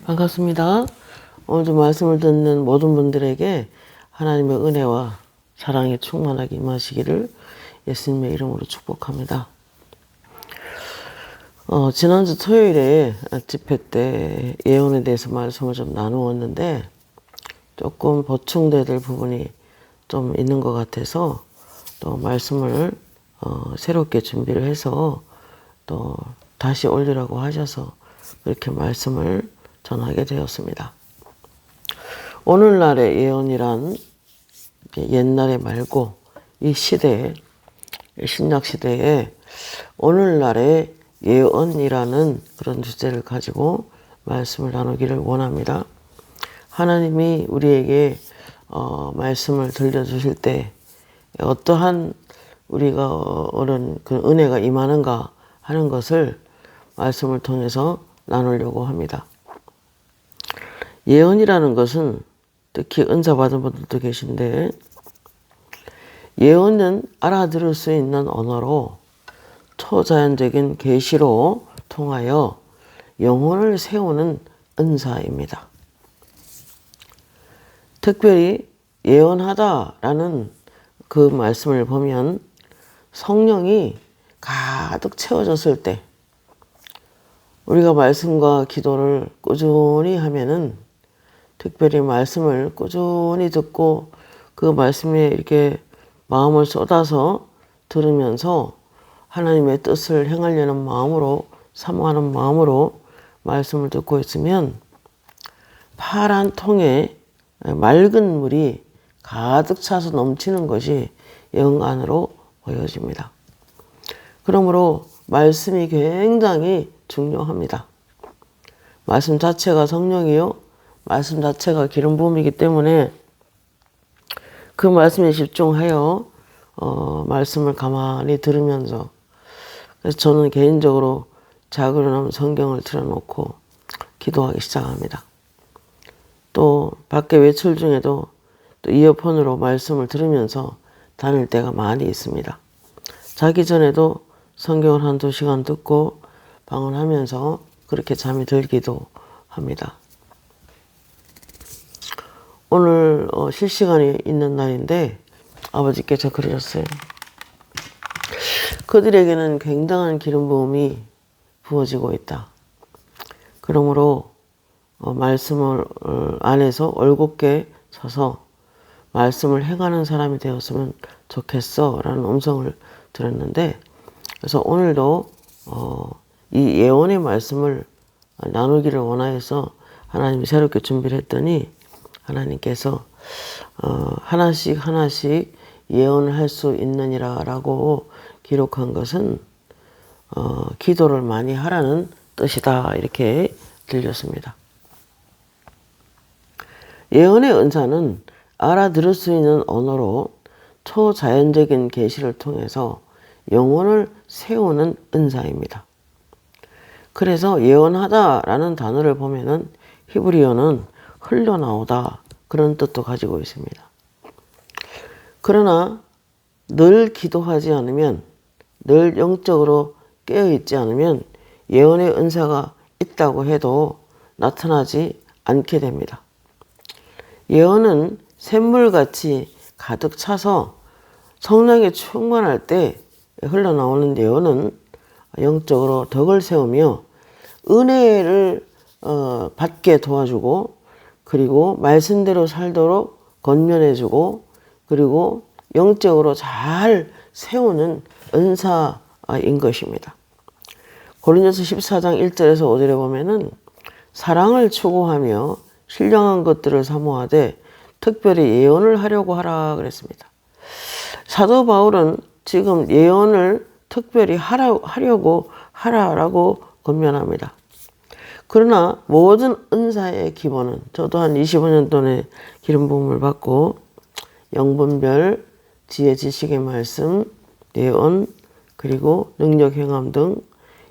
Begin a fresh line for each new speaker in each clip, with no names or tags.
반갑습니다. 오늘도 말씀을 듣는 모든 분들에게 하나님의 은혜와 사랑이 충만하게 임하시기를 예수님의 이름으로 축복합니다. 지난주 토요일에 집회 때 예언에 대해서 말씀을 좀 나누었는데 조금 보충돼야 될 부분이 좀 있는 것 같아서 또 말씀을 새롭게 준비를 해서 또 다시 올리라고 하셔서 그렇게 말씀을 전하게 되었습니다. 오늘날의 예언이란 옛날에 말고 이 시대에, 신약 시대에 오늘날의 예언이라는 그런 주제를 가지고 말씀을 나누기를 원합니다. 하나님이 우리에게 말씀을 들려주실 때 어떠한 우리가 얻은 그 은혜가 임하는가 하는 것을 말씀을 통해서 나누려고 합니다. 예언이라는 것은 특히 은사 받은 분들도 계신데 예언은 알아들을 수 있는 언어로 초자연적인 계시로 통하여 영혼을 세우는 은사입니다. 특별히 예언하다라는 그 말씀을 보면 성령이 가득 채워졌을 때 우리가 말씀과 기도를 꾸준히 하면은 특별히 말씀을 꾸준히 듣고 그 말씀에 이렇게 마음을 쏟아서 들으면서 하나님의 뜻을 행하려는 마음으로 사모하는 마음으로 말씀을 듣고 있으면 파란 통에 맑은 물이 가득 차서 넘치는 것이 영 안으로 보여집니다. 그러므로 말씀이 굉장히 중요합니다. 말씀 자체가 성령이요 말씀 자체가 기름 부음이기 때문에 그 말씀에 집중하여 말씀을 가만히 들으면서 그래서 저는 개인적으로 자고 일어나면 성경을 틀어놓고 기도하기 시작합니다. 또 밖에 외출 중에도 또 이어폰으로 말씀을 들으면서 다닐 때가 많이 있습니다. 자기 전에도 성경을 한두 시간 듣고 방언하면서 그렇게 잠이 들기도 합니다. 오늘 실시간이 있는 날인데 아버지께서 그러셨어요. 그들에게는 굉장한 기름 부음이 부어지고 있다. 그러므로 말씀을 안에서 올곧게 서서 말씀을 행하는 사람이 되었으면 좋겠어 라는 음성을 들었는데 그래서 오늘도 이 예언의 말씀을 나누기를 원하여서 하나님이 새롭게 준비를 했더니 하나님께서 하나씩 예언을 할 수 있느니라 라고 기록한 것은 기도를 많이 하라는 뜻이다 이렇게 들렸습니다. 예언의 은사는 알아들을 수 있는 언어로 초자연적인 계시를 통해서 영혼을 세우는 은사입니다. 그래서 예언하다라는 단어를 보면은 히브리어는 흘러나오다 그런 뜻도 가지고 있습니다. 그러나 늘 기도하지 않으면 늘 영적으로 깨어있지 않으면 예언의 은사가 있다고 해도 나타나지 않게 됩니다. 예언은 샘물같이 가득 차서 성령이 충만할 때 흘러나오는 예언은 영적으로 덕을 세우며 은혜를 받게 도와주고 그리고 말씀대로 살도록 권면해주고 그리고 영적으로 잘 세우는 은사인 것입니다. 고린도서 14장 1절에서 5절에 보면은 사랑을 추구하며 신령한 것들을 사모하되 특별히 예언을 하려고 하라 그랬습니다. 사도 바울은 지금 예언을 특별히 하려고 하라라고 권면합니다. 그러나 모든 은사의 기본은 저도 한 25년 동안의 기름 부음을 받고 영분별, 지혜, 지식의 말씀, 예언, 그리고 능력, 행함 등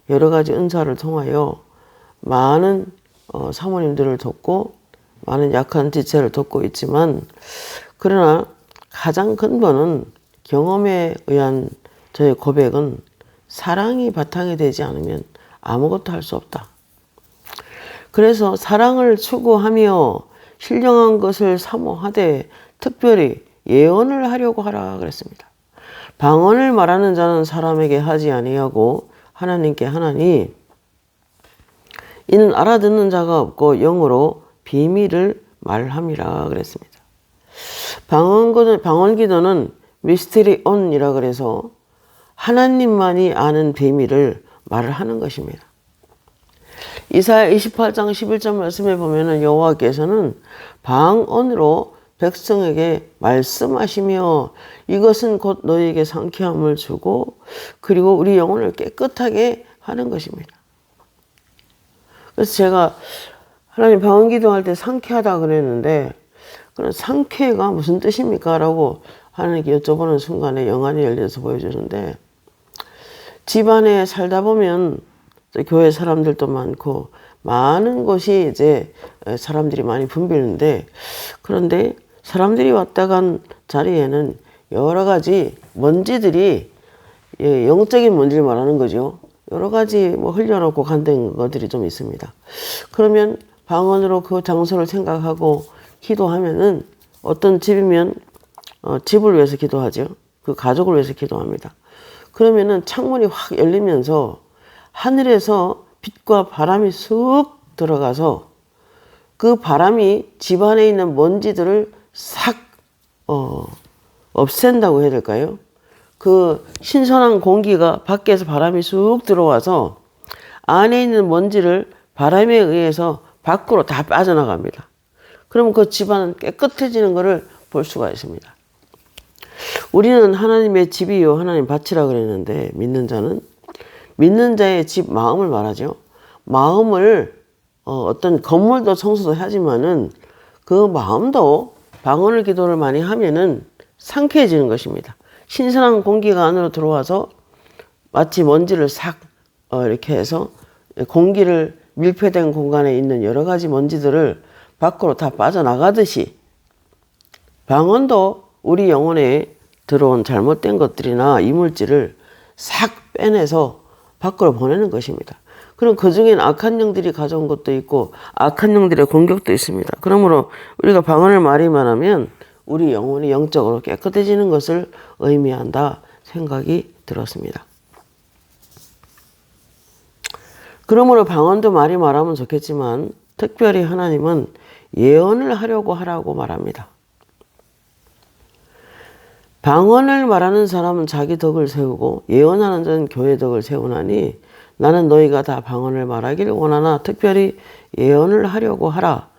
여러 가지 은사를 통하여 많은 사모님들을 돕고 많은 약한 지체를 돕고 있지만 그러나 가장 근본은 경험에 의한 저의 고백은 사랑이 바탕이 되지 않으면 아무것도 할 수 없다. 그래서 사랑을 추구하며 신령한 것을 사모하되 특별히 예언을 하려고 하라 그랬습니다. 방언을 말하는 자는 사람에게 하지 아니하고 하나님께 하나니 이는 알아듣는 자가 없고 영으로 비밀을 말함이라 그랬습니다. 방언 기도는 미스테리온이라 그래서 하나님만이 아는 비밀을 말을 하는 것입니다. 이사야 28장 11절 말씀에 보면은 여호와께서는 방언으로 백성에게 말씀하시며 이것은 곧 너희에게 상쾌함을 주고 그리고 우리 영혼을 깨끗하게 하는 것입니다. 그래서 제가 하나님 방언 기도할 때 상쾌하다 그랬는데 그런 상쾌가 무슨 뜻입니까? 라고 하나님께 여쭤보는 순간에 영안이 열려서 보여주는데 집안에 살다 보면 교회 사람들도 많고 많은 곳이 이제 사람들이 많이 붐비는데 그런데 사람들이 왔다 간 자리에는 여러 가지 먼지들이 영적인 먼지를 말하는 거죠. 여러 가지 뭐 흘려놓고 간된 것들이 좀 있습니다. 그러면 방언으로 그 장소를 생각하고 기도하면은 어떤 집이면 집을 위해서 기도하죠. 그 가족을 위해서 기도합니다. 그러면은 창문이 확 열리면서 하늘에서 빛과 바람이 쑥 들어가서 그 바람이 집안에 있는 먼지들을 싹 없앤다고 해야 될까요? 그 신선한 공기가 밖에서 바람이 쑥 들어와서 안에 있는 먼지를 바람에 의해서 밖으로 다 빠져나갑니다. 그러면 그 집안은 깨끗해지는 것을 볼 수가 있습니다. 우리는 하나님의 집이요 하나님 밭이라 그랬는데 믿는 자는 믿는 자의 집 마음을 말하죠. 마음을 어떤 건물도 청소도 하지만은 그 마음도 방언을 기도를 많이 하면은 상쾌해지는 것입니다. 신선한 공기가 안으로 들어와서 마치 먼지를 싹 이렇게 해서 공기를 밀폐된 공간에 있는 여러 가지 먼지들을 밖으로 다 빠져나가듯이 방언도 우리 영혼에 들어온 잘못된 것들이나 이물질을 싹 빼내서 밖으로 보내는 것입니다. 그럼 그 중엔 악한 영들이 가져온 것도 있고 악한 영들의 공격도 있습니다. 그러므로 우리가 방언을 말이만 하면 우리 영혼이 영적으로 깨끗해지는 것을 의미한다 생각이 들었습니다. 그러므로 방언도 많이 말하면 좋겠지만 특별히 하나님은 예언을 하려고 하라고 말합니다. 방언을 말하는 사람은 자기 덕을 세우고 예언하는 자는 교회 덕을 세우나니 나는 너희가 다 방언을 말하기를 원하나 특별히 예언을 하려고 하라.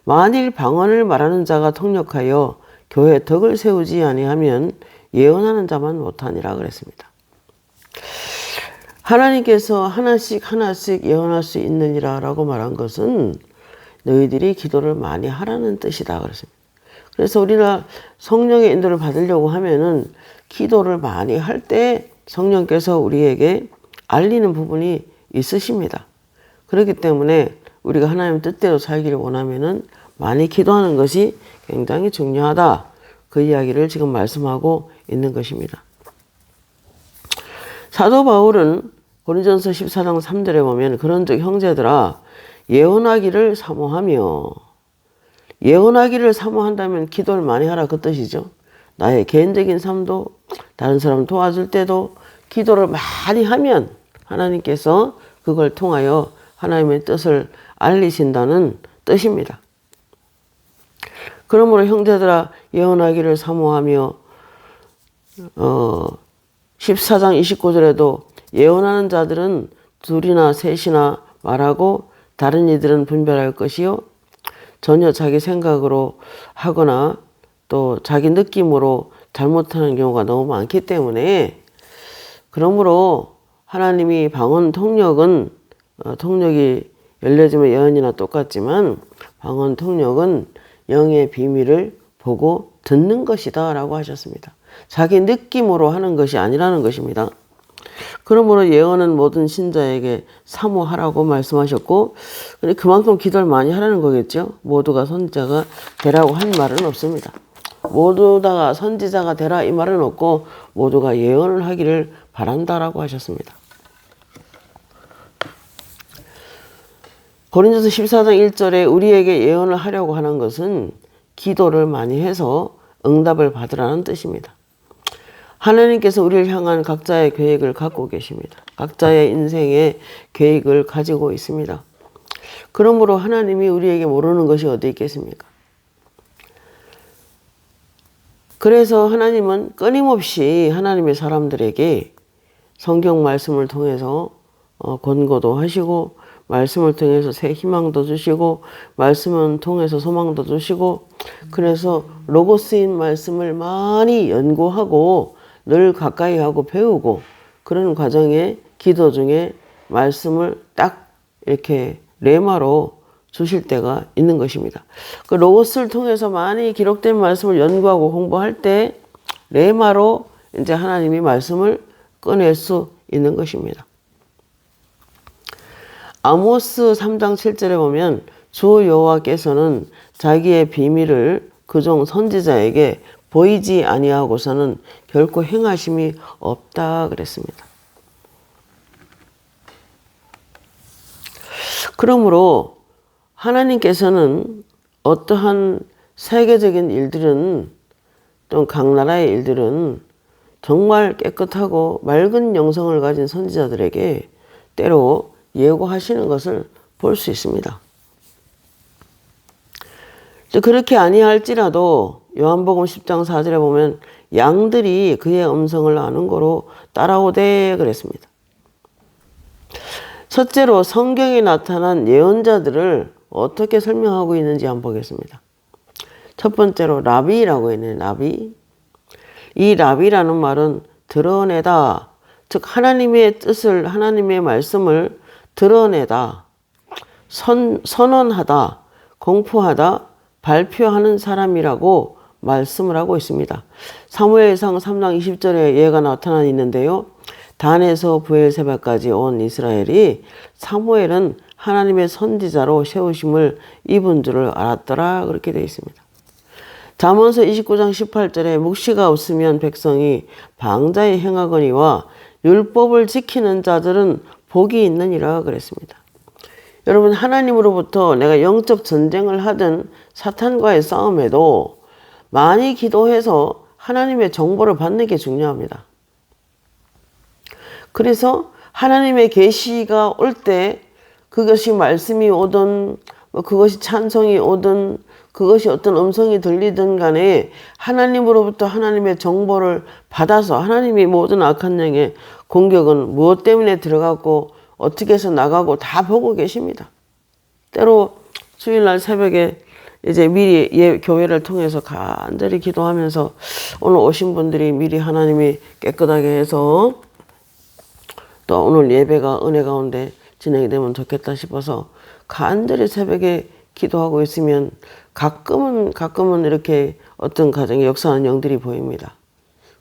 만일 방언을 말하는 자가 통역하여 교회 덕을 세우지 아니하면 예언하는 자만 못하니라 그랬습니다. 하나님께서 하나씩 예언할 수 있느니라 라고 말한 것은 너희들이 기도를 많이 하라는 뜻이다 그랬습니다. 그래서 우리가 성령의 인도를 받으려고 하면은 기도를 많이 할 때 성령께서 우리에게 알리는 부분이 있으십니다. 그렇기 때문에 우리가 하나님 뜻대로 살기를 원하면은 많이 기도하는 것이 굉장히 중요하다. 그 이야기를 지금 말씀하고 있는 것입니다. 사도 바울은 고린전서 14장 3절에 보면 그런즉 형제들아 예언하기를 사모하며 예언하기를 사모한다면 기도를 많이 하라 그 뜻이죠. 나의 개인적인 삶도 다른 사람 도와줄 때도 기도를 많이 하면 하나님께서 그걸 통하여 하나님의 뜻을 알리신다는 뜻입니다. 그러므로 형제들아 예언하기를 사모하며 14장 29절에도 예언하는 자들은 둘이나 셋이나 말하고 다른 이들은 분별할 것이요 전혀 자기 생각으로 하거나 또 자기 느낌으로 잘못하는 경우가 너무 많기 때문에 그러므로 하나님이 방언 통역은 통역이 열려지면 예언이나 똑같지만 방언 통역은 영의 비밀을 보고 듣는 것이다 라고 하셨습니다. 자기 느낌으로 하는 것이 아니라는 것입니다. 그러므로 예언은 모든 신자에게 사모하라고 말씀하셨고 그만큼 기도를 많이 하라는 거겠죠. 모두가 선지자가 되라고 한 말은 없습니다. 모두 다 선지자가 되라 이 말은 없고 모두가 예언을 하기를 바란다라고 하셨습니다. 고린도서 14장 1절에 우리에게 예언을 하려고 하는 것은 기도를 많이 해서 응답을 받으라는 뜻입니다. 하나님께서 우리를 향한 각자의 계획을 갖고 계십니다. 각자의 인생의 계획을 가지고 있습니다. 그러므로 하나님이 우리에게 모르는 것이 어디 있겠습니까? 그래서 하나님은 끊임없이 하나님의 사람들에게 성경 말씀을 통해서 권고도 하시고, 말씀을 통해서 새 희망도 주시고, 말씀을 통해서 소망도 주시고, 그래서 로고스인 말씀을 많이 연구하고 늘 가까이 하고 배우고, 그런 과정에 기도 중에 말씀을 딱 이렇게 레마로 주실 때가 있는 것입니다. 그 로고스를 통해서 많이 기록된 말씀을 연구하고 공부할 때 레마로 이제 하나님이 말씀을 꺼낼 수 있는 것입니다. 아모스 3장 7절에 보면 주 여호와께서는 자기의 비밀을 그종 선지자에게 보이지 아니하고서는 결코 행하심이 없다 그랬습니다. 그러므로 하나님께서는 어떠한 세계적인 일들은, 또 각 나라의 일들은 정말 깨끗하고 맑은 영성을 가진 선지자들에게 때로 예고하시는 것을 볼 수 있습니다. 그렇게 아니할지라도 요한복음 10장 4절에 보면 양들이 그의 음성을 아는 거로 따라오되 그랬습니다. 첫째로 성경에 나타난 예언자들을 어떻게 설명하고 있는지 한번 보겠습니다. 첫 번째로 라비라고 있네요. 라비. 이 라비라는 말은 드러내다, 즉 하나님의 뜻을, 하나님의 말씀을 드러내다, 선언하다, 공포하다, 발표하는 사람이라고 말씀을 하고 있습니다. 사무엘상 3장 20절에 얘가 나타나 있는데요. 단에서 브엘세바까지 온 이스라엘이 사무엘은 하나님의 선지자로 세우심을 입은 줄을 알았더라, 그렇게 되어 있습니다. 잠언서 29장 18절에 묵시가 없으면 백성이 방자에 행하거니와 율법을 지키는 자들은 복이 있느니라 그랬습니다. 여러분, 하나님으로부터 내가 영적 전쟁을 하든 사탄과의 싸움에도 많이 기도해서 하나님의 정보를 받는 게 중요합니다. 그래서 하나님의 계시가 올 때 그것이 말씀이 오든 그것이 찬송이 오든 그것이 어떤 음성이 들리든 간에 하나님으로부터 하나님의 정보를 받아서, 하나님이 모든 악한 영의 공격은 무엇 때문에 들어가고 어떻게 해서 나가고 다 보고 계십니다. 때로 주일날 새벽에 이제 미리 교회를 통해서 간절히 기도하면서 오늘 오신 분들이 미리 하나님이 깨끗하게 해서 또 오늘 예배가 은혜 가운데 진행이 되면 좋겠다 싶어서 간절히 새벽에 기도하고 있으면 가끔은 이렇게 어떤 가정에 역사하는 영들이 보입니다.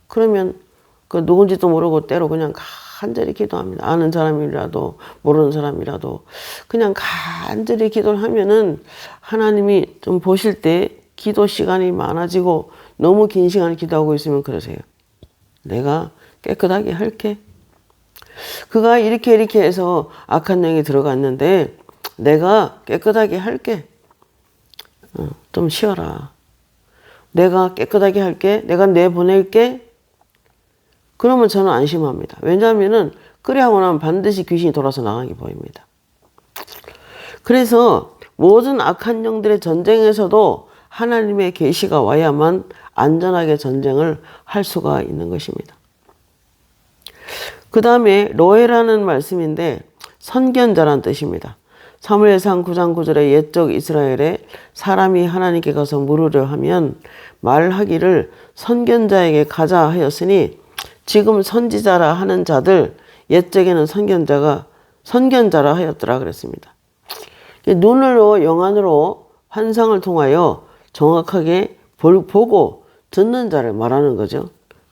그러면 그 누군지도 모르고 때로 그냥 간절히 기도합니다. 아는 사람이라도 모르는 사람이라도 그냥 간절히 기도를 하면은 하나님이 좀 보실 때 기도 시간이 많아지고, 너무 긴 시간 기도하고 있으면 그러세요. 내가 깨끗하게 할게. 그가 이렇게 해서 악한 영이 들어갔는데 내가 깨끗하게 할게. 좀 쉬어라. 내가 깨끗하게 할게. 내가 내보낼게. 그러면 저는 안심합니다. 왜냐하면은 그래 하고 나면 반드시 귀신이 돌아서 나가게 보입니다. 그래서 모든 악한 영들의 전쟁에서도 하나님의 계시가 와야만 안전하게 전쟁을 할 수가 있는 것입니다. 그 다음에 로에라는 말씀인데 선견자란 뜻입니다. 사무엘상 9장 9절에 옛적 이스라엘에 사람이 하나님께 가서 물으려 하면 말하기를 선견자에게 가자 하였으니 지금 선지자라 하는 자들 옛적에는 선견자라 하였더라 그랬습니다. 눈으로, 영안으로 환상을 통하여 정확하게 보고 듣는 자를 말하는 거죠.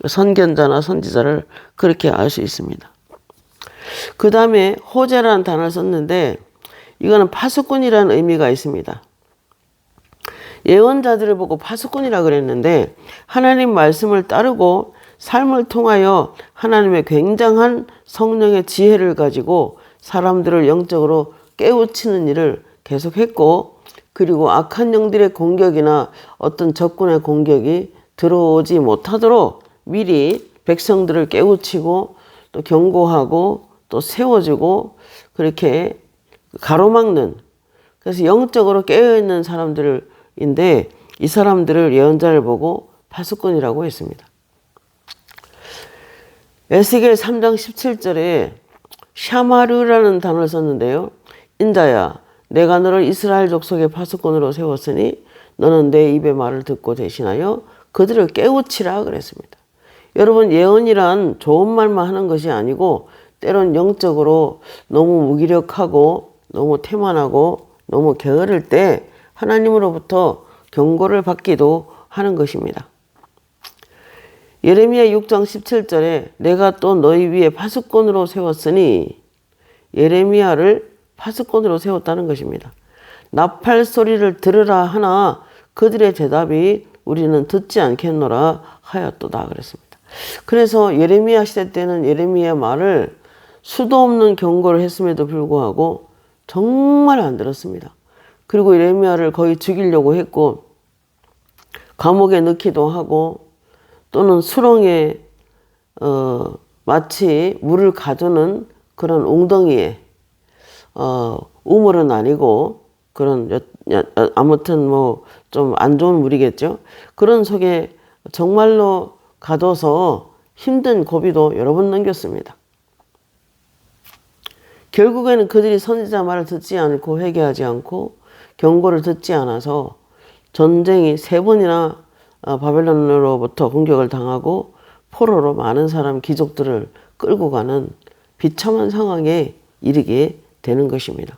선견자나 선지자를 그렇게 알 수 있습니다. 그 다음에 호재라는 단어를 썼는데 이거는 파수꾼이라는 의미가 있습니다. 예언자들을 보고 파수꾼이라 그랬는데 하나님 말씀을 따르고 삶을 통하여 하나님의 굉장한 성령의 지혜를 가지고 사람들을 영적으로 깨우치는 일을 계속했고, 그리고 악한 영들의 공격이나 어떤 적군의 공격이 들어오지 못하도록 미리 백성들을 깨우치고 또 경고하고 또 세워주고 그렇게 가로막는, 그래서 영적으로 깨어있는 사람들인데 이 사람들을 예언자를 보고 파수꾼이라고 했습니다. 에스겔 3장 17절에 샤마르라는 단어를 썼는데요. 인자야, 내가 너를 이스라엘 족속의 파수꾼으로 세웠으니 너는 내 입의 말을 듣고 대신하여 그들을 깨우치라 그랬습니다. 여러분, 예언이란 좋은 말만 하는 것이 아니고 때론 영적으로 너무 무기력하고 너무 태만하고 너무 게으를 때 하나님으로부터 경고를 받기도 하는 것입니다. 예레미야 6장 17절에 내가 또 너희 위에 파수꾼으로 세웠으니, 예레미야를 파수꾼으로 세웠다는 것입니다. 나팔 소리를 들으라 하나 그들의 대답이 우리는 듣지 않겠노라 하였도다 그랬습니다. 그래서 예레미야 시대 때는 예레미야 말을 수도 없는 경고를 했음에도 불구하고 정말 안 들었습니다. 그리고 예레미야를 거의 죽이려고 했고 감옥에 넣기도 하고 또는 수렁에 마치 물을 가두는 그런 웅덩이에 우물은 아니고 그런 아무튼 뭐 좀 안 좋은 물이겠죠. 그런 속에 정말로 가둬서 힘든 고비도 여러 번 넘겼습니다. 결국에는 그들이 선지자 말을 듣지 않고 회개하지 않고 경고를 듣지 않아서 전쟁이 3번이나 바벨론으로부터 공격을 당하고 포로로 많은 사람 귀족들을 끌고 가는 비참한 상황에 이르게 되는 것입니다.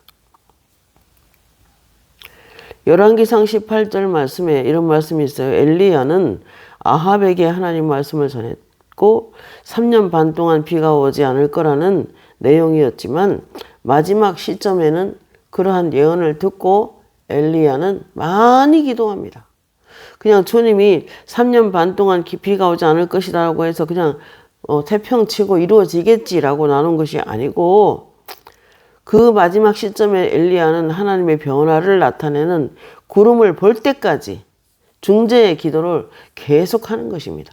열왕기상 18절 말씀에 이런 말씀이 있어요. 엘리야는 아합에게 하나님 말씀을 전했고 3년 반 동안 비가 오지 않을 거라는 내용이었지만 마지막 시점에는 그러한 예언을 듣고 엘리야는 많이 기도합니다. 그냥 주님이 3년 반 동안 비가 오지 않을 것이라고 해서 그냥 태평치고 이루어지겠지라고 나눈 것이 아니고 그 마지막 시점에 엘리야는 하나님의 변화를 나타내는 구름을 볼 때까지 중재의 기도를 계속하는 것입니다.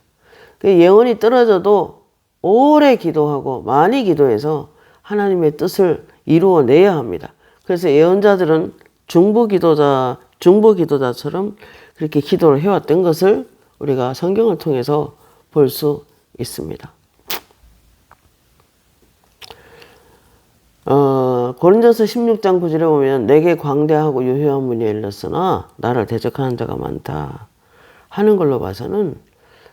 예언이 떨어져도 오래 기도하고 많이 기도해서 하나님의 뜻을 이루어내야 합니다. 그래서 예언자들은 중보 기도자처럼 그렇게 기도를 해왔던 것을 우리가 성경을 통해서 볼 수 있습니다. 고린도서 16장 9절에 보면 내게 광대하고 유효한 문이 열렸으나 나를 대적하는 자가 많다 하는 걸로 봐서는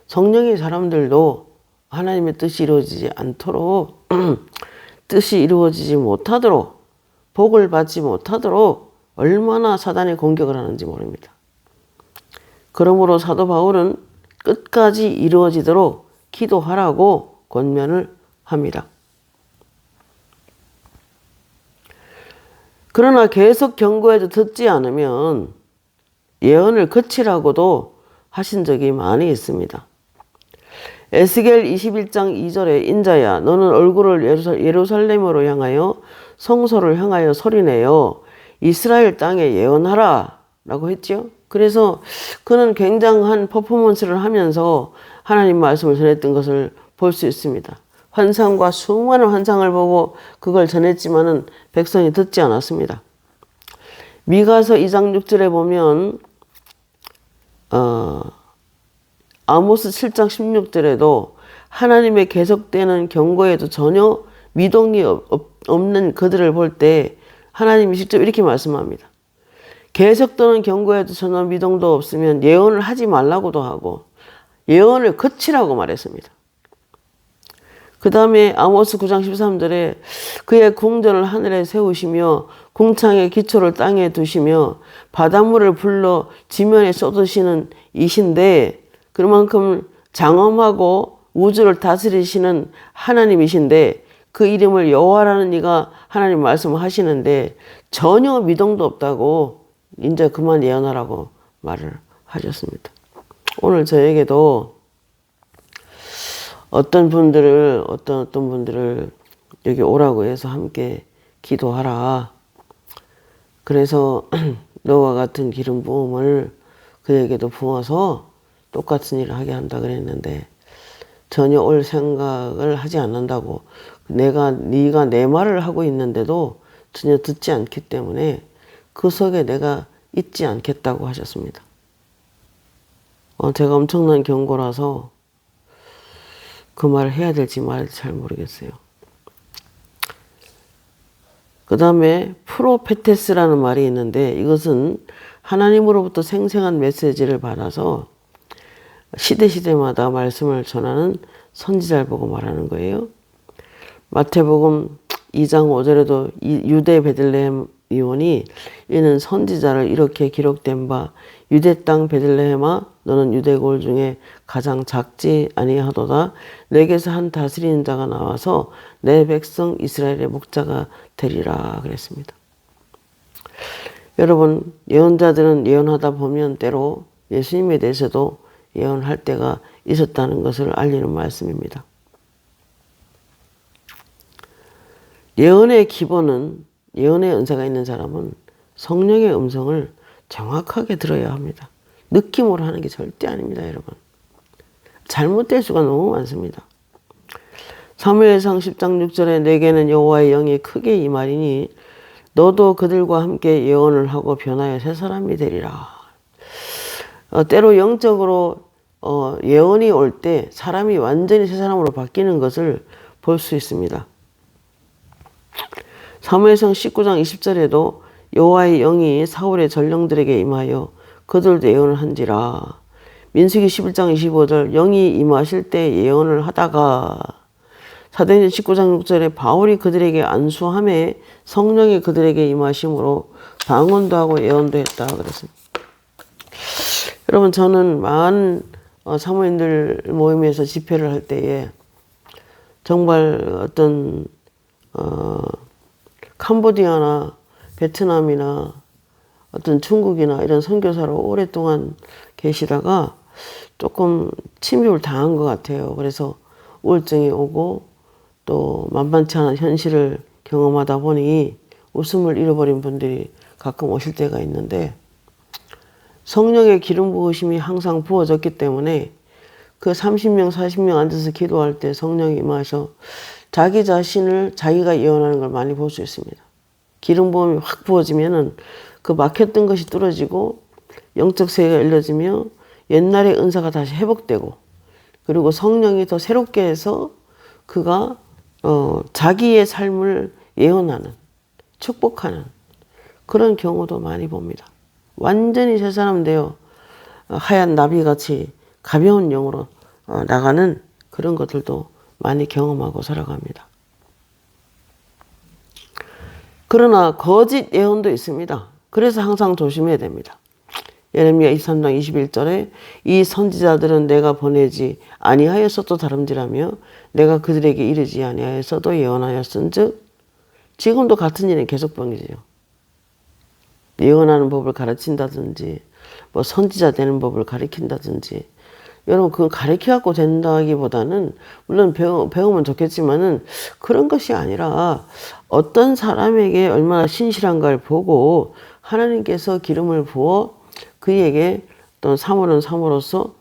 성령의 사람들도 하나님의 뜻이 이루어지지 않도록 뜻이 이루어지지 못하도록 복을 받지 못하도록 얼마나 사단이 공격을 하는지 모릅니다. 그러므로 사도 바울은 끝까지 이루어지도록 기도하라고 권면을 합니다. 그러나 계속 경고해도 듣지 않으면 예언을 그치라고도 하신 적이 많이 있습니다. 에스겔 21장 2절에 인자야 너는 얼굴을 예루살렘으로 향하여 성소를 향하여 소리내어 이스라엘 땅에 예언하라 라고 했죠. 그래서 그는 굉장한 퍼포먼스를 하면서 하나님 말씀을 전했던 것을 볼 수 있습니다. 환상과 수많은 환상을 보고 그걸 전했지만은 백성이 듣지 않았습니다. 미가서 2장 6절에 보면 아모스 7장 16절에도 하나님의 계속되는 경고에도 전혀 미동이 없는 그들을 볼 때 하나님이 직접 이렇게 말씀합니다. 계속되는 경고에도 전혀 미동도 없으면 예언을 하지 말라고도 하고 예언을 그치라고 말했습니다. 그 다음에 아모스 9장 13절에 그의 궁전을 하늘에 세우시며 궁창의 기초를 땅에 두시며 바닷물을 불러 지면에 쏟으시는 이신데 그만큼 장엄하고 우주를 다스리시는 하나님이신데 그 이름을 여호와라는 이가 하나님 말씀하시는데 전혀 미동도 없다고 이제 그만 예언하라고 말을 하셨습니다. 오늘 저에게도 어떤 분들을 여기 오라고 해서 함께 기도하라. 그래서 너와 같은 기름 부음을 그에게도 부어서 똑같은 일을 하게 한다 그랬는데 전혀 올 생각을 하지 않는다고. 네가 내 말을 하고 있는데도 전혀 듣지 않기 때문에 그 속에 내가 있지 않겠다고 하셨습니다. 제가 엄청난 경고라서 그 말을 해야 될지 말아야 될지 잘 모르겠어요. 그 다음에 프로페테스라는 말이 있는데 이것은 하나님으로부터 생생한 메시지를 받아서 시대마다 말씀을 전하는 선지자를 보고 말하는 거예요. 마태복음 2장 5절에도 유대 베들레헴 이온이 이는 선지자를 이렇게 기록된 바 유대 땅 베들레헴아 너는 유대 골 중에 가장 작지 아니하도다. 내게서 한 다스리는 자가 나와서 내 백성 이스라엘의 목자가 되리라 그랬습니다. 여러분, 예언자들은 예언하다 보면 때로 예수님에 대해서도 예언할 때가 있었다는 것을 알리는 말씀입니다. 예언의 기본은, 예언의 은사가 있는 사람은 성령의 음성을 정확하게 들어야 합니다. 느낌으로 하는 게 절대 아닙니다, 여러분. 잘못될 수가 너무 많습니다. 사무엘상 10장 6절에 내게는 여호와의 영이 크게 임하리니 너도 그들과 함께 예언을 하고 변하여 새 사람이 되리라. 때로 영적으로 예언이 올 때 사람이 완전히 새 사람으로 바뀌는 것을 볼 수 있습니다. 사무엘상 19장 20절에도 여호와의 영이 사울의 전령들에게 임하여 그들도 예언을 한지라. 민수기 11장 25절 영이 임하실 때 예언을 하다가 사도행전 19장 6절에 바울이 그들에게 안수함에 성령이 그들에게 임하심으로 방언도 하고 예언도 했다 그랬습니다. 여러분, 저는 많은 사모님들 모임에서 집회를 할 때에 정말 어떤 캄보디아나 베트남이나 어떤 중국이나 이런 선교사로 오랫동안 계시다가 조금 침입을 당한 것 같아요. 그래서 우울증이 오고 또 만만치 않은 현실을 경험하다 보니 웃음을 잃어버린 분들이 가끔 오실 때가 있는데 성령의 기름 부으심이 항상 부어졌기 때문에 그 30명, 40명 앉아서 기도할 때 성령이 임하셔 자기 자신을 자기가 예언하는 걸 많이 볼 수 있습니다. 기름 부음이 확 부어지면은 그 막혔던 것이 뚫어지고 영적 세계가 열려지며 옛날의 은사가 다시 회복되고 그리고 성령이 더 새롭게 해서 그가 자기의 삶을 예언하는, 축복하는 그런 경우도 많이 봅니다. 완전히 새 사람 되어 하얀 나비같이 가벼운 영으로 나가는 그런 것들도 많이 경험하고 살아갑니다. 그러나 거짓 예언도 있습니다. 그래서 항상 조심해야 됩니다. 예레미야 23장 21절에 이 선지자들은 내가 보내지 아니하였어도 다름질하며 내가 그들에게 이르지 아니하였어도 예언하였은즉 지금도 같은 일은 계속 번지죠. 예언하는 법을 가르친다든지 뭐 선지자 되는 법을 가르친다든지 여러분 그건 가르쳐갖고 된다기보다는 물론 배우면 좋겠지만은 그런 것이 아니라 어떤 사람에게 얼마나 신실한가를 보고 하나님께서 기름을 부어 그에게 또 사모는 사모로서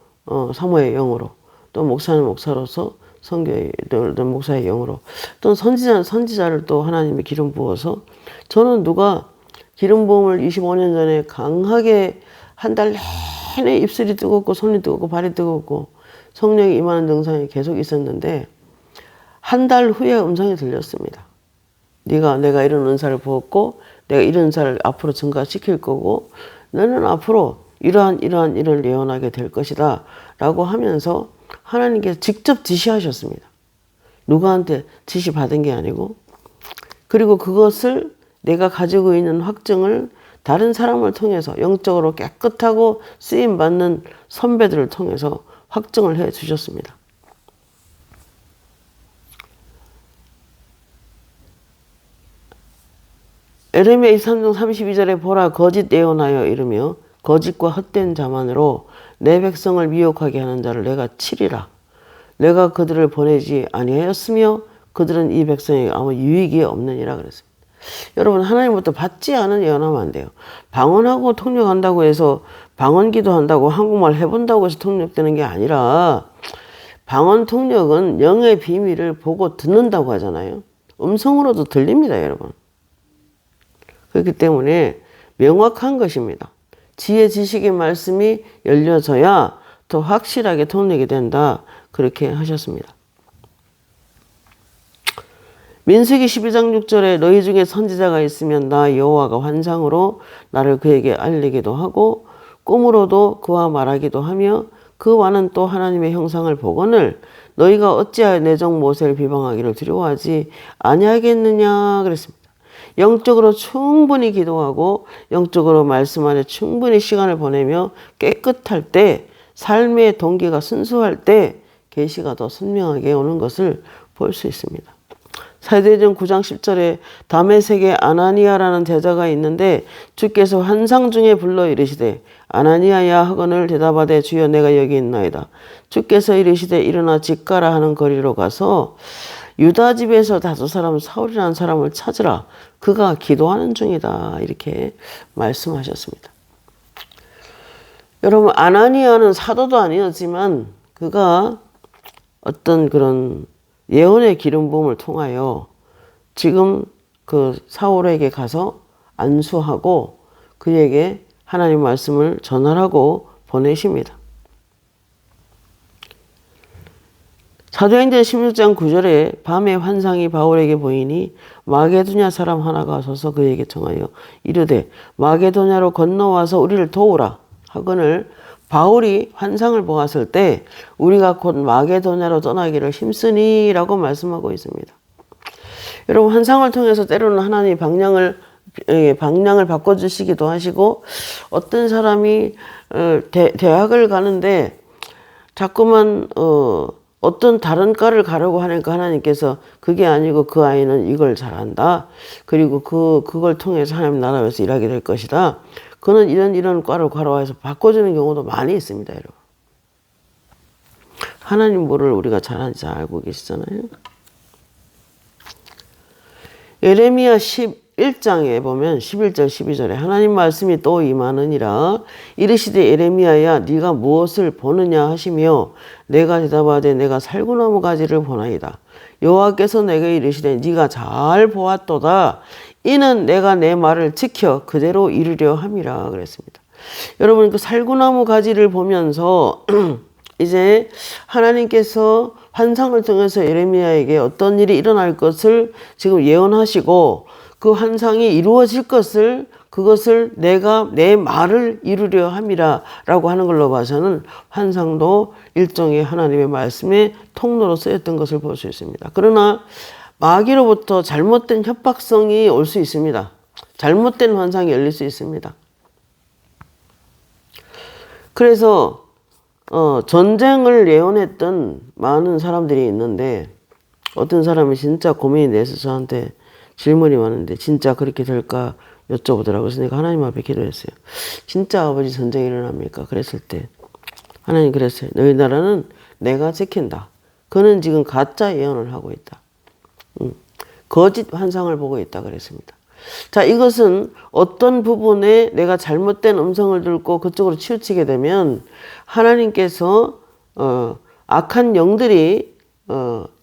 사모의 영으로 또 목사는 목사로서 선교의 목사의 영으로 또 선지자는 선지자를 또 하나님의 기름 부어서 저는 누가 기름 부음을 25년 전에 강하게 한 달 내내 입술이 뜨겁고 손이 뜨겁고 발이 뜨겁고 성령이 임하는 증상이 계속 있었는데 한 달 후에 음성이 들렸습니다. 내가 이런 은사를 부었고 내가 이런 은사를 앞으로 증가시킬 거고 너는 앞으로 이러한 일을 예언하게 될 것이다 라고 하면서 하나님께서 직접 지시하셨습니다. 누구한테 지시받은 게 아니고 그리고 그것을 내가 가지고 있는 확증을 다른 사람을 통해서 영적으로 깨끗하고 쓰임받는 선배들을 통해서 확증을 해 주셨습니다. 에레미야 23장 32절에 보라 거짓 예언하여 이르며 거짓과 헛된 자만으로 내 백성을 미혹하게 하는 자를 내가 치리라. 내가 그들을 보내지 아니하였으며 그들은 이 백성에게 아무 유익이 없느니라 그랬습니다. 여러분 하나님부터 받지 않은 예언하면 안 돼요. 방언하고 통역한다고 해서 방언기도 한다고 한국말 해본다고 해서 통역되는 게 아니라 방언 통역은 영의 비밀을 보고 듣는다고 하잖아요. 음성으로도 들립니다, 여러분. 그렇기 때문에 명확한 것입니다. 지혜 지식의 말씀이 열려져야 더 확실하게 통역이 된다. 그렇게 하셨습니다. 민수기 12장 6절에 너희 중에 선지자가 있으면 나 여호와가 환상으로 나를 그에게 알리기도 하고 꿈으로도 그와 말하기도 하며 그와는 또 하나님의 형상을 보거늘 너희가 어찌하여 내 종 모세를 비방하기를 두려워하지 아니하겠느냐 그랬습니다. 영적으로 충분히 기도하고 영적으로 말씀 안에 충분히 시간을 보내며 깨끗할 때 삶의 동기가 순수할 때 계시가 더 선명하게 오는 것을 볼 수 있습니다. 사도행전 9장 10절에 다메섹에 아나니아라는 제자가 있는데 주께서 환상 중에 불러 이르시되 아나니아야 하거늘 대답하되 주여 내가 여기 있나이다. 주께서 이르시되 일어나 집 가라 하는 거리로 가서 유다 집에서 다섯 사람 사울이라는 사람을 찾으라. 그가 기도하는 중이다. 이렇게 말씀하셨습니다. 여러분 아나니아는 사도도 아니었지만 그가 어떤 그런 예언의 기름 부음을 통하여 지금 그 사울에게 가서 안수하고 그에게 하나님 말씀을 전하라고 보내십니다. 사도행전 16장 9절에 밤에 환상이 바울에게 보이니 마게도냐 사람 하나가 서서 그에게 청하여 이르되 마게도냐로 건너와서 우리를 도우라 하거늘 바울이 환상을 보았을 때 우리가 곧 마게도냐로 떠나기를 힘쓰니 라고 말씀하고 있습니다. 여러분 환상을 통해서 때로는 하나님이 방향을 바꿔주시기도 하시고 어떤 사람이 대학을 가는데 자꾸만 어떤 다른 과를 가려고 하니까 하나님께서 그게 아니고 그 아이는 이걸 잘한다. 그리고 그걸 통해서 하나님 나라에서 일하게 될 것이다. 그는 이런 과를 가로해서 바꿔주는 경우도 많이 있습니다, 여러분. 하나님 뭐를 우리가 잘하는지 잘 알고 계시잖아요. 예레미야 11장에 보면 11절 12절에 하나님 말씀이 또 임하느니라 이르시되 예레미야야 네가 무엇을 보느냐 하시며 내가 대답하되 내가 살구나무 가지를 보나이다. 여호와께서 내게 이르시되 네가 잘 보았도다. 이는 내가 내 말을 지켜 그대로 이루려 함이라 그랬습니다. 여러분 그 살구나무 가지를 보면서 이제 하나님께서 환상을 통해서 예레미야에게 어떤 일이 일어날 것을 지금 예언하시고 그 환상이 이루어질 것을 그것을 내가 내 말을 이루려 함이라 라고 하는 걸로 봐서는 환상도 일종의 하나님의 말씀의 통로로 쓰였던 것을 볼 수 있습니다. 그러나 마귀로부터 잘못된 협박성이 올 수 있습니다. 잘못된 환상이 열릴 수 있습니다. 그래서 전쟁을 예언했던 많은 사람들이 있는데 어떤 사람이 진짜 고민이 돼서 저한테 질문이 왔는데 진짜 그렇게 될까 여쭤보더라고요. 그래서 내가 하나님 앞에 기도했어요. 진짜 아버지 전쟁이 일어납니까? 그랬을 때 하나님 그랬어요. 너희 나라는 내가 지킨다. 그는 지금 가짜 예언을 하고 있다. 거짓 환상을 보고 있다 그랬습니다. 자, 이것은 어떤 부분에 내가 잘못된 음성을 듣고 그쪽으로 치우치게 되면 하나님께서 악한 영들이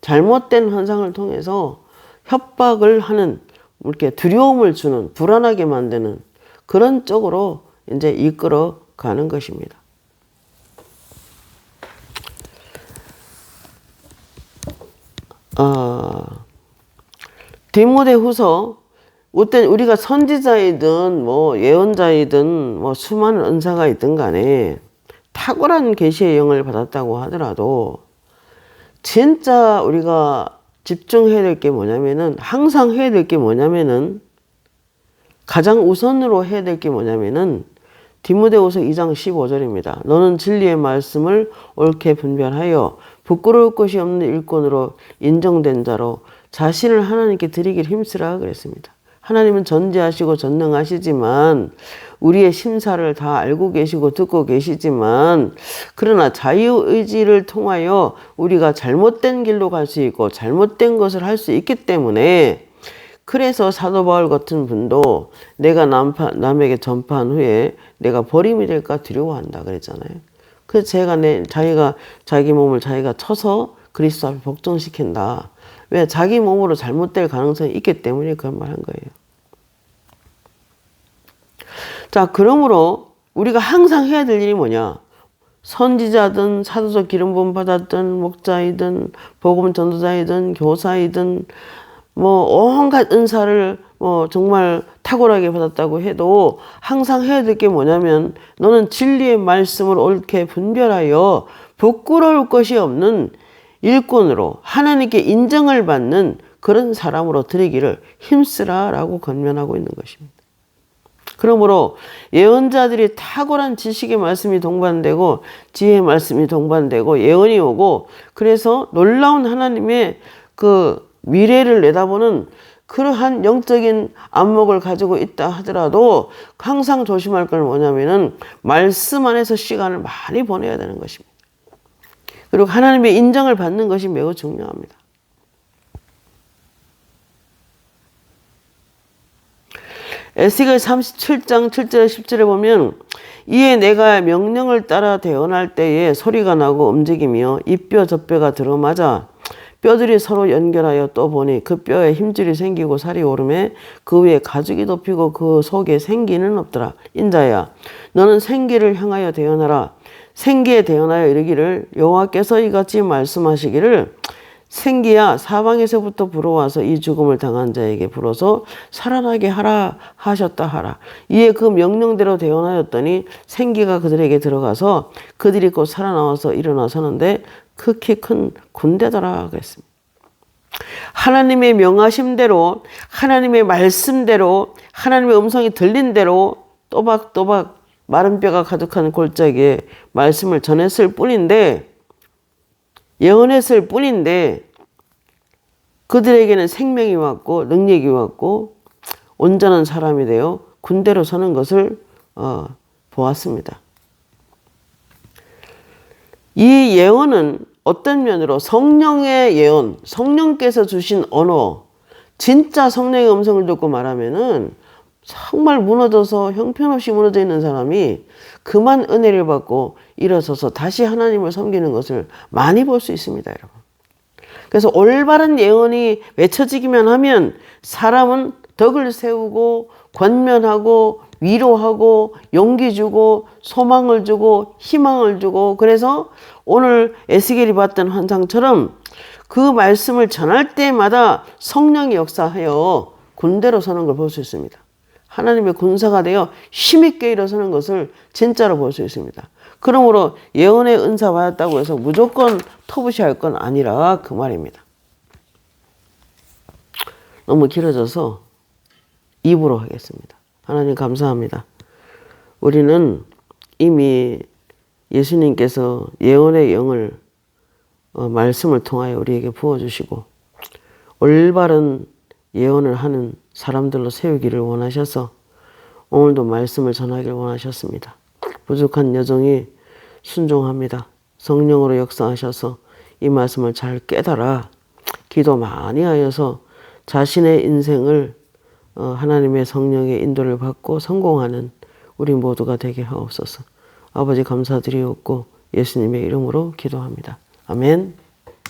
잘못된 환상을 통해서 협박을 하는 이렇게 두려움을 주는 불안하게 만드는 그런 쪽으로 이제 이끌어 가는 것입니다. 디모데후서 우리가 선지자이든 뭐 예언자이든 뭐 수많은 은사가 있든 간에 탁월한 계시의 영을 받았다고 하더라도 진짜 우리가 집중해야 될 게 뭐냐면은 항상 해야 될 게 뭐냐면은 가장 우선으로 해야 될 게 뭐냐면은 디모데후서 2장 15절입니다. 너는 진리의 말씀을 옳게 분별하여 부끄러울 것이 없는 일꾼으로 인정된 자로 자신을 하나님께 드리기를 힘쓰라 그랬습니다. 하나님은 전지하시고 전능하시지만 우리의 심사를 다 알고 계시고 듣고 계시지만 그러나 자유의지를 통하여 우리가 잘못된 길로 갈 수 있고 잘못된 것을 할 수 있기 때문에 그래서 사도 바울 같은 분도 내가 남에게 전파한 후에 내가 버림이 될까 두려워한다 그랬잖아요. 그래서 자기가 자기 몸을 자기가 쳐서 그리스도 앞에 복종시킨다. 왜? 자기 몸으로 잘못될 가능성이 있기 때문에 그런 말 한 거예요. 자, 그러므로 우리가 항상 해야 될 일이 뭐냐? 선지자든 사도적 기름 부음 받았든 목자이든 복음 전도자이든 교사이든 뭐 온갖 은사를 뭐 정말 탁월하게 받았다고 해도 항상 해야 될 게 뭐냐면 너는 진리의 말씀을 옳게 분별하여 부끄러울 것이 없는 일꾼으로 하나님께 인정을 받는 그런 사람으로 드리기를 힘쓰라라고 권면하고 있는 것입니다. 그러므로 예언자들이 탁월한 지식의 말씀이 동반되고 지혜의 말씀이 동반되고 예언이 오고 그래서 놀라운 하나님의 그 미래를 내다보는 그러한 영적인 안목을 가지고 있다 하더라도 항상 조심할 건 뭐냐면은 말씀 안에서 시간을 많이 보내야 되는 것입니다. 그리고 하나님의 인정을 받는 것이 매우 중요합니다. 에스겔 37장 7절에 10절에 보면 이에 내가 명령을 따라 대언할 때에 소리가 나고 움직이며 이 뼈 저 뼈가 들어맞아 뼈들이 서로 연결하여 또 보니 그 뼈에 힘줄이 생기고 살이 오르매 그 위에 가죽이 덮이고 그 속에 생기는 없더라. 인자야 너는 생기를 향하여 대언하라. 생기에 대언하여 이르기를 여호와께서 이같이 말씀하시기를 생기야 사방에서부터 불어와서 이 죽음을 당한 자에게 불어서 살아나게 하라 하셨다 하라. 이에 그 명령대로 대언하였더니 생기가 그들에게 들어가서 그들이 곧 살아나와서 일어나 서는데 극히 큰 군대더라 그랬습니다. 하나님의 명하심대로 하나님의 말씀대로 하나님의 음성이 들린 대로 또박또박 마른 뼈가 가득한 골짜기에 말씀을 전했을 뿐인데 예언했을 뿐인데 그들에게는 생명이 왔고 능력이 왔고 온전한 사람이 되어 군대로 서는 것을 보았습니다. 이 예언은 어떤 면으로 성령의 예언, 성령께서 주신 언어, 진짜 성령의 음성을 듣고 말하면은 정말 무너져서 형편없이 무너져 있는 사람이 그만 은혜를 받고 일어서서 다시 하나님을 섬기는 것을 많이 볼 수 있습니다, 여러분. 그래서 올바른 예언이 외쳐지기만 하면 사람은 덕을 세우고 권면하고 위로하고 용기 주고 소망을 주고 희망을 주고 그래서 오늘 에스겔이 봤던 환상처럼 그 말씀을 전할 때마다 성령이 역사하여 군대로 서는 걸 볼 수 있습니다. 하나님의 군사가 되어 힘있게 일어서는 것을 진짜로 볼 수 있습니다. 그러므로 예언의 은사 받았다고 해서 무조건 터부시할 건 아니라 그 말입니다. 너무 길어져서 입으로 하겠습니다. 하나님 감사합니다. 우리는 이미 예수님께서 예언의 영을 말씀을 통하여 우리에게 부어주시고 올바른 예언을 하는 사람들로 세우기를 원하셔서 오늘도 말씀을 전하기를 원하셨습니다. 부족한 여정이 순종합니다. 성령으로 역사하셔서 이 말씀을 잘 깨달아 기도 많이 하여서 자신의 인생을 하나님의 성령의 인도를 받고 성공하는 우리 모두가 되게 하옵소서. 아버지 감사드리옵고 예수님의 이름으로 기도합니다. 아멘.